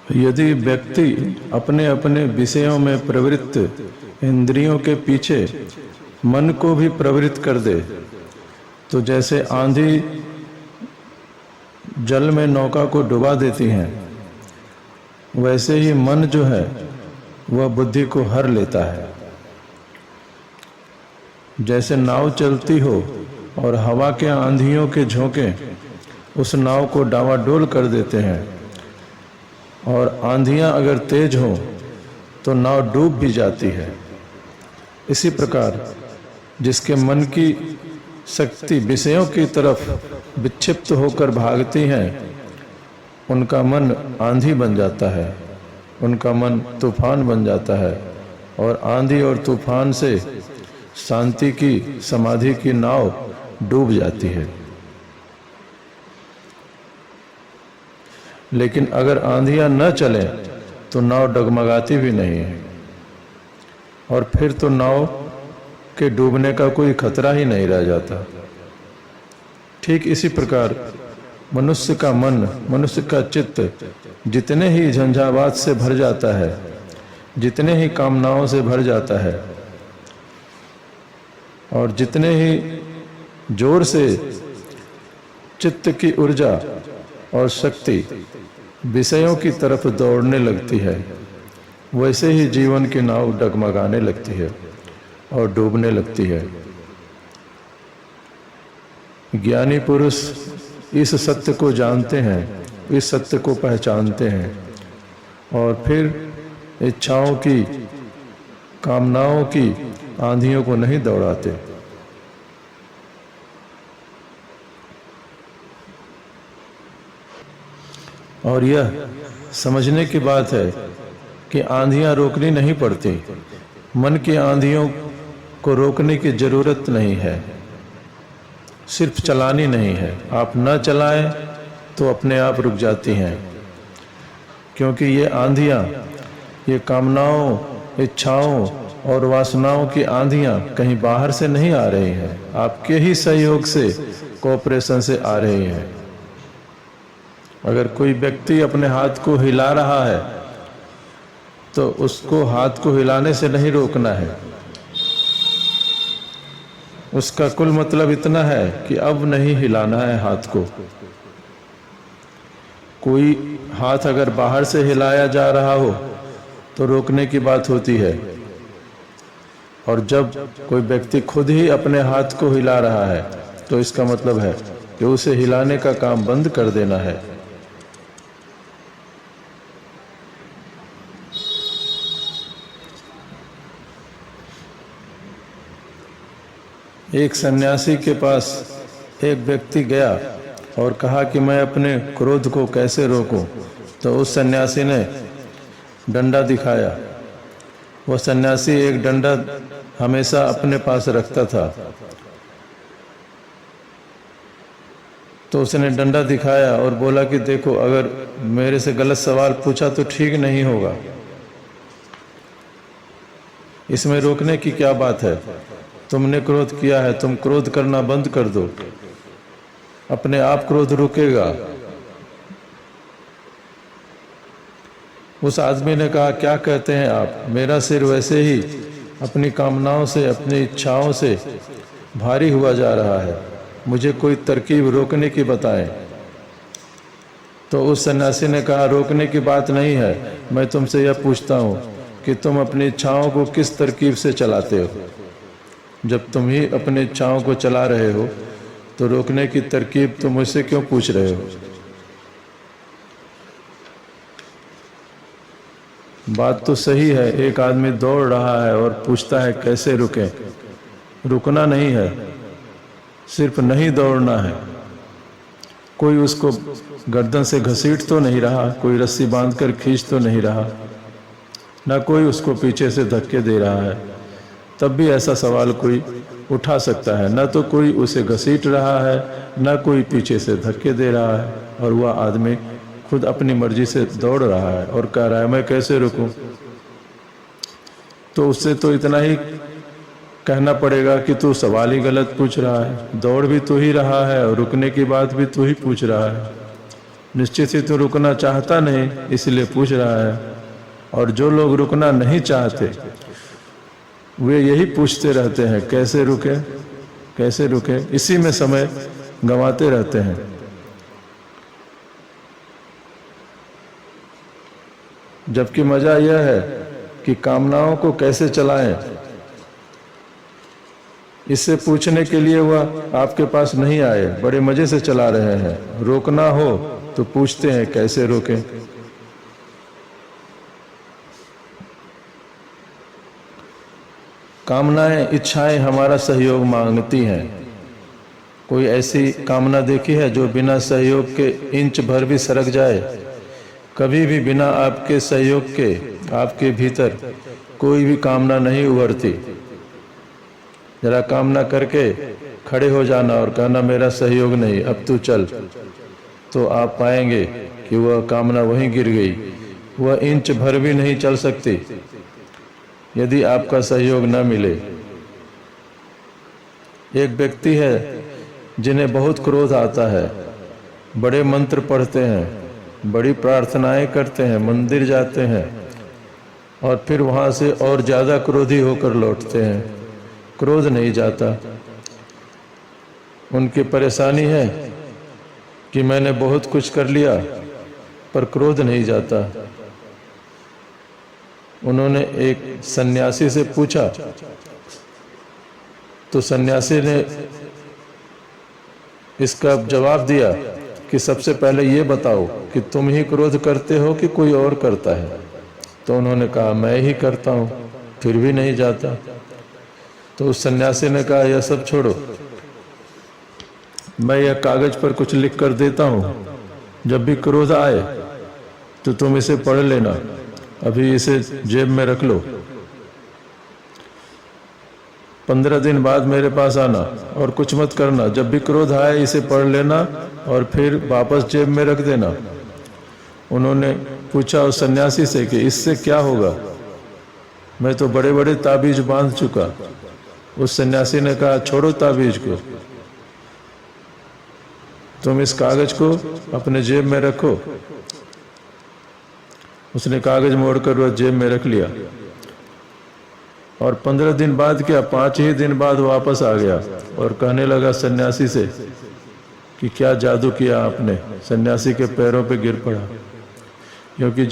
यदि व्यक्ति अपने अपने विषयों में प्रवृत्त इंद्रियों के पीछे मन को भी प्रवृत्त कर दे, तो जैसे आंधी जल में नौका को डुबा देती है, वैसे ही मन जो है वह बुद्धि को हर लेता है। जैसे नाव चलती हो और हवा के आंधियों के झोंके उस नाव को डावाडोल कर देते हैं, और आंधियां अगर तेज हो तो नाव डूब भी जाती है। इसी प्रकार जिसके मन की शक्ति विषयों की तरफ विक्षिप्त होकर भागती है, उनका मन आंधी बन जाता है, उनका मन तूफान बन जाता है, और आंधी और तूफान से शांति की समाधि की नाव डूब जाती है। लेकिन अगर आंधियां न चले तो नाव डगमगाती भी नहीं है, और फिर तो नाव के डूबने का कोई खतरा ही नहीं रह जाता। ठीक इसी प्रकार मनुष्य का मन, मनुष्य का चित्त जितने ही झंझावात से भर जाता है, जितने ही कामनाओं से भर जाता है, और जितने ही जोर से चित्त की ऊर्जा और शक्ति विषयों की तरफ दौड़ने लगती है, वैसे ही जीवन की नाव डगमगाने लगती है और डूबने लगती है। ज्ञानी पुरुष इस सत्य को जानते हैं, इस सत्य को पहचानते हैं, और फिर इच्छाओं की, कामनाओं की आंधियों को नहीं दौड़ाते। और यह समझने की बात है कि आंधियां रोकनी नहीं पड़ती, मन की आंधियों को रोकने की जरूरत नहीं है, सिर्फ चलानी नहीं है। आप न चलाएं तो अपने आप रुक जाती हैं, क्योंकि ये आंधियां, ये कामनाओं, इच्छाओं और वासनाओं की आंधियां कहीं बाहर से नहीं आ रही हैं, आपके ही सहयोग से, कोऑपरेशन से आ रही हैं। अगर कोई व्यक्ति अपने हाथ को हिला रहा है तो उसको हाथ को हिलाने से नहीं रोकना है। उसका कुल मतलब इतना है कि अब नहीं हिलाना है हाथ को। कोई हाथ अगर बाहर से हिलाया जा रहा हो तो रोकने की बात होती है, और जब कोई व्यक्ति खुद ही अपने हाथ को हिला रहा है तो इसका मतलब है कि उसे हिलाने का काम बंद कर देना है। एक सन्यासी के पास एक व्यक्ति गया और कहा कि मैं अपने क्रोध को कैसे रोकूं, तो उस सन्यासी ने डंडा दिखाया। वह सन्यासी एक डंडा हमेशा अपने पास रखता था, तो उसने डंडा दिखाया और बोला कि देखो, अगर मेरे से गलत सवाल पूछा तो ठीक नहीं होगा, इसमें रोकने की क्या बात है। तुमने क्रोध किया है, तुम क्रोध करना बंद कर दो, अपने आप क्रोध रुकेगा। उस आदमी ने कहा, क्या कहते हैं आप, मेरा सिर वैसे ही अपनी कामनाओं से, अपनी इच्छाओं से भारी हुआ जा रहा है, मुझे कोई तरकीब रोकने की बताएं। तो उस सन्यासी ने कहा, रोकने की बात नहीं है, मैं तुमसे यह पूछता हूँ कि तुम अपनी इच्छाओं को किस तरकीब से चलाते हो। जब तुम ही अपनी इच्छाओं को चला रहे हो तो रोकने की तरकीब तुम मुझसे क्यों पूछ रहे हो। बात तो सही है, एक आदमी दौड़ रहा है और पूछता है कैसे रुके। रुकना नहीं है, सिर्फ नहीं दौड़ना है। कोई उसको गर्दन से घसीट तो नहीं रहा, कोई रस्सी बांधकर खींच तो नहीं रहा, ना कोई उसको पीछे से धक्के दे रहा है। तब भी ऐसा सवाल कोई उठा सकता है, न तो कोई उसे घसीट रहा है, न कोई पीछे से धक्के दे रहा है, और वह आदमी खुद अपनी मर्जी से दौड़ रहा है और कह रहा है मैं कैसे रुकूं। तो उससे तो इतना ही कहना पड़ेगा कि तू सवाल ही गलत पूछ रहा है, दौड़ भी तू ही रहा है और रुकने की बात भी तू ही पूछ रहा है। निश्चित ही तो रुकना चाहता नहीं, इसलिए पूछ रहा है। और जो लोग रुकना नहीं चाहते वे यही पूछते रहते हैं कैसे रुके, कैसे रुके, इसी में समय गंवाते रहते हैं। जबकि मजा यह है कि कामनाओं को कैसे चलाएं, इससे पूछने के लिए वह आपके पास नहीं आए, बड़े मजे से चला रहे हैं। रोकना हो तो पूछते हैं कैसे रोकें। कामनाएं, इच्छाएं हमारा सहयोग मांगती हैं। कोई ऐसी कामना देखी है जो बिना सहयोग के इंच भर भी सरक जाए? कभी भी बिना आपके सहयोग के आपके भीतर कोई भी कामना नहीं उभरती। जरा कामना करके खड़े हो जाना और कहना मेरा सहयोग नहीं, अब तू चल, तो आप पाएंगे कि वह कामना वहीं गिर गई। वह इंच भर भी नहीं चल सकती यदि आपका सहयोग न मिले। एक व्यक्ति है जिन्हें बहुत क्रोध आता है, बड़े मंत्र पढ़ते हैं, बड़ी प्रार्थनाएं करते हैं, मंदिर जाते हैं और फिर वहां से और ज्यादा क्रोधी होकर लौटते हैं। क्रोध नहीं जाता। उनकी परेशानी है कि मैंने बहुत कुछ कर लिया पर क्रोध नहीं जाता। उन्होंने एक सन्यासी से पूछा तो सन्यासी ने इसका जवाब दिया कि सबसे पहले ये बताओ कि तुम ही क्रोध करते हो कि कोई और करता है? तो उन्होंने कहा मैं ही करता हूं, फिर भी नहीं जाता। तो उस सन्यासी ने कहा यह सब छोड़ो, मैं यह कागज पर कुछ लिख कर देता हूं, जब भी क्रोध आए तो तुम इसे पढ़ लेना, अभी इसे जेब में रख लो। 15 दिन बाद मेरे पास आना और कुछ मत करना, जब भी क्रोध आए इसे पढ़ लेना और फिर वापस जेब में रख देना। उन्होंने पूछा उस सन्यासी से कि इससे क्या होगा? मैं तो बड़े बड़े ताबीज बांध चुका। उस सन्यासी ने कहा छोड़ो ताबीज को, तुम इस कागज को अपने जेब में रखो। उसने कागज मोड़कर वह जेब में रख लिया और 15 दिन बाद क्या 5 ही दिन बाद वापस आ गया और कहने लगा सन्यासी से कि क्या जादू किया आपने। सन्यासी के पैरों पे गिर पड़ा, क्योंकि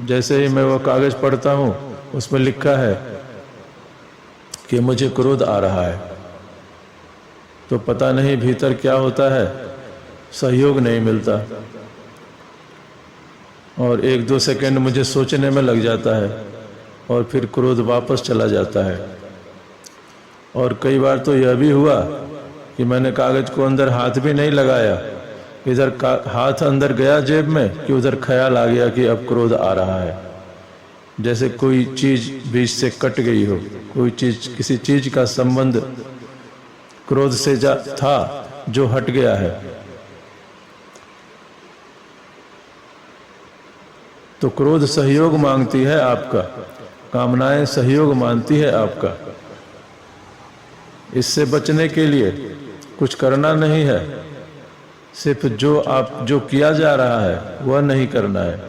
जैसे ही मैं वह कागज पढ़ता हूँ उसमें लिखा है कि मुझे क्रोध आ रहा है, तो पता नहीं भीतर क्या होता है, सहयोग नहीं मिलता और 1-2 सेकंड मुझे सोचने में लग जाता है और फिर क्रोध वापस चला जाता है। और कई बार तो यह भी हुआ कि मैंने कागज को अंदर हाथ भी नहीं लगाया, इधर हाथ अंदर गया जेब में कि उधर ख्याल आ गया कि अब क्रोध आ रहा है, जैसे कोई चीज बीच से कट गई हो, कोई चीज, किसी चीज का संबंध क्रोध से था जो हट गया है। तो क्रोध सहयोग मांगती है आपका, कामनाएं सहयोग मांगती है आपका। इससे बचने के लिए कुछ करना नहीं है, सिर्फ जो किया जा रहा है वह नहीं करना है।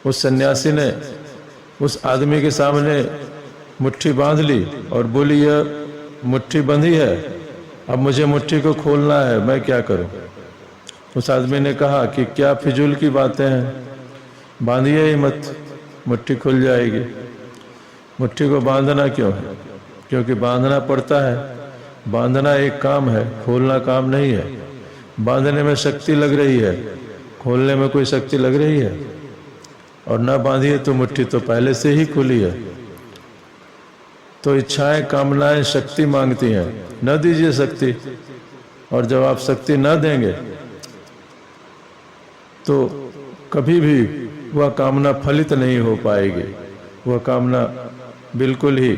उस सन्यासी ने उस आदमी के सामने मुट्ठी बांध ली और बोली यह मुट्ठी बंधी है, अब मुझे मुट्ठी को खोलना है, मैं क्या करूं? उस आदमी ने कहा कि क्या फिजूल की बातें हैं, बांधिए ही मत, मुट्ठी खुल जाएगी। मुट्ठी को बांधना क्यों है? क्योंकि बांधना पड़ता है। बांधना एक काम है, खोलना काम नहीं है। बांधने में शक्ति लग रही है, खोलने में कोई शक्ति लग रही है? और न बांधिए तो मुट्ठी तो पहले से ही खुली है। तो इच्छाएं, कामनाएं शक्ति मांगती हैं, न दीजिए शक्ति। और जब आप शक्ति न देंगे तो कभी भी वह कामना फलित नहीं हो पाएगी, वह कामना बिल्कुल ही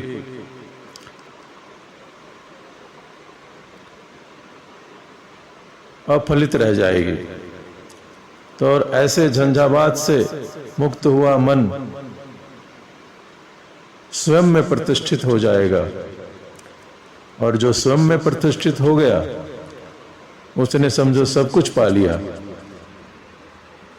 अफलित रह जाएगी। तो और ऐसे झंझावात से मुक्त हुआ मन स्वयं में प्रतिष्ठित हो जाएगा, और जो स्वयं में प्रतिष्ठित हो गया उसने समझो सब कुछ पा लिया